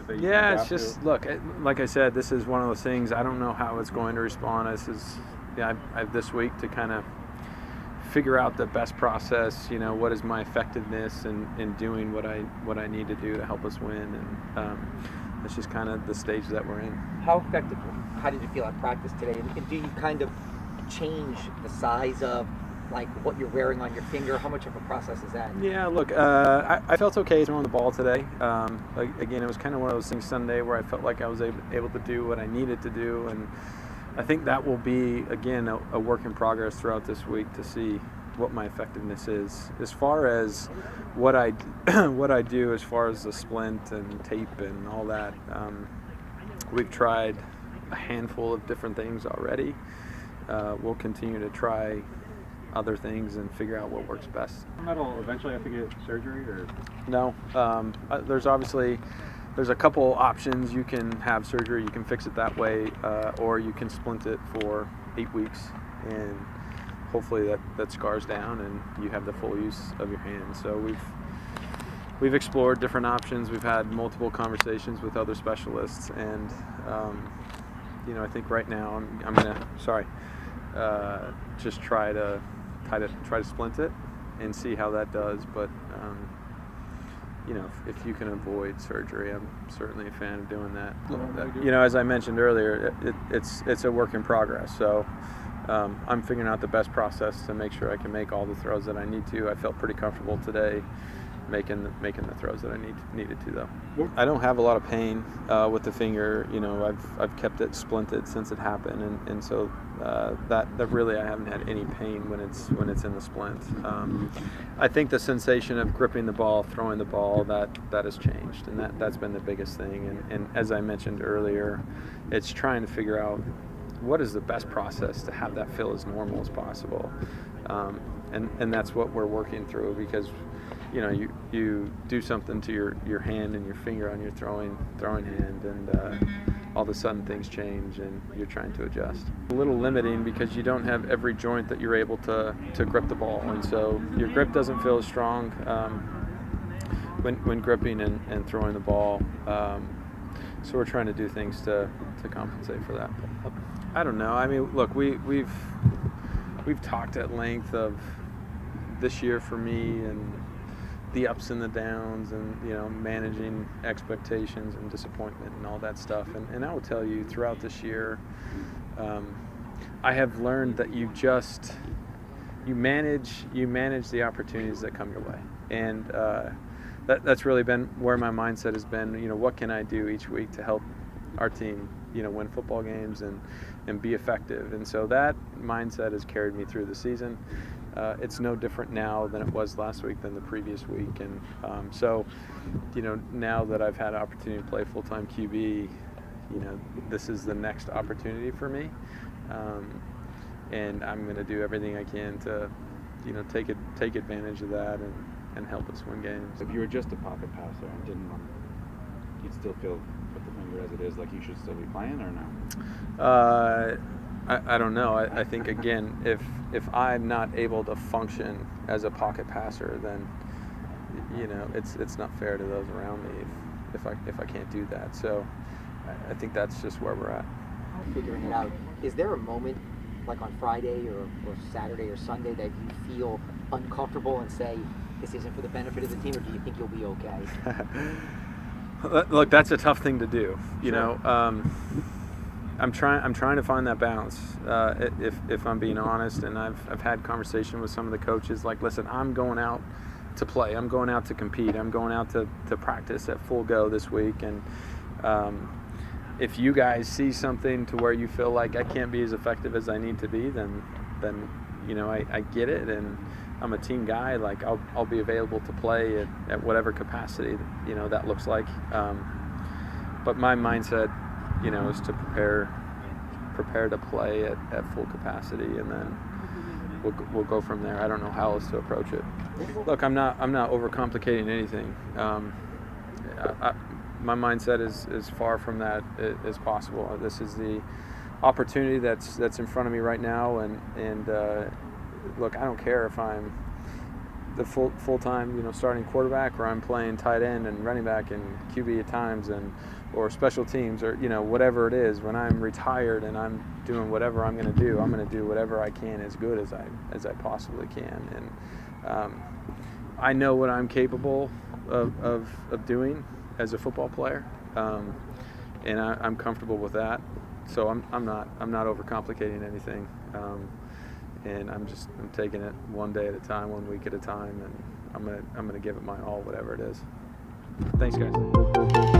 that you can Yeah, it's adapt just, to? look, like I said, this is one of those things, I don't know how it's going to respond. I have this week to kind of figure out the best process, what is my effectiveness in doing what I need to do to help us win, and that's just kind of the stage that we're in. How effective, how did you feel at practice today? And do you kind of change the size of like what you're wearing on your finger? How much of a process is that? Yeah, look, I felt okay throwing the ball today. Again, it was kind of one of those things Sunday where I felt like I was able to do what I needed to do, and I think that will be, again, a work in progress throughout this week to see what my effectiveness is. As far as what I do as far as the splint and tape and all that, we've tried a handful of different things already. We'll continue to try other things and figure out what works best. That'll eventually have to get surgery, or? No. There's a couple options. You can have surgery, you can fix it that way, or you can splint it for 8 weeks, and hopefully that scars down and you have the full use of your hand. So we've explored different options. We've had multiple conversations with other specialists, and I think right now I'm gonna just try to splint it and see how that does. But if you can avoid surgery, I'm certainly a fan of doing that. As I mentioned earlier, it's a work in progress. So I'm figuring out the best process to make sure I can make all the throws that I need to. I felt pretty comfortable today making the throws that I needed to, though. I don't have a lot of pain with the finger. I've kept it splinted since it happened, and so that really I haven't had any pain when it's in the splint. I think the sensation of gripping the ball, throwing the ball, that has changed, and that's been the biggest thing. And as I mentioned earlier, it's trying to figure out what is the best process to have that feel as normal as possible, and that's what we're working through, because you do something to your hand and your finger on your throwing hand, and all of a sudden things change and you're trying to adjust. A little limiting because you don't have every joint that you're able to grip the ball, and so your grip doesn't feel as strong when gripping and throwing the ball. So we're trying to do things to compensate for that. I don't know. I mean, look, we've talked at length of this year for me and the ups and the downs, and managing expectations and disappointment and all that stuff. And I will tell you, throughout this year, I have learned that you manage the opportunities that come your way, and that's really been where my mindset has been. What can I do each week to help our team win football games and be effective? And so that mindset has carried me through the season. It's no different now than it was last week than the previous week, and so now that I've had an opportunity to play full-time QB, this is the next opportunity for me, and I'm going to do everything I can to take advantage of that and help us win games. If you were just a pocket passer and didn't run, you'd still feel with the finger as it is like you should still be playing, or no? I don't know. I think, again, if I'm not able to function as a pocket passer, then it's not fair to those around me if I can't do that. So I think that's just where we're at. Figuring it out. Is there a moment, like on Friday or Saturday or Sunday, that you feel uncomfortable and say, this isn't for the benefit of the team, or do you think you'll be okay? Look, that's a tough thing to do. Sure. I'm trying to find that balance. If I'm being honest, and I've had conversation with some of the coaches. Like, listen, I'm going out to play. I'm going out to compete. I'm going out to practice at full go this week. And if you guys see something to where you feel like I can't be as effective as I need to be, then I get it, and I'm a team guy. Like, I'll be available to play at whatever capacity that looks like. But my mindset, is to prepare to play at full capacity, and then we'll go from there. I don't know how else to approach it. Look, I'm not overcomplicating anything. My mindset is far from that as possible. This is the opportunity that's in front of me right now, and look, I don't care if I'm the full-time, you know, starting quarterback, or I'm playing tight end and running back and QB at times, or special teams, or, you know, whatever it is. When I'm retired and I'm doing whatever I'm going to do, I'm going to do whatever I can as good as I possibly can. And I know what I'm capable of doing as a football player, and I'm comfortable with that. So I'm not overcomplicating anything. And I'm taking it one day at a time, 1 week at a time, and I'm gonna give it my all, whatever it is. Thanks, guys.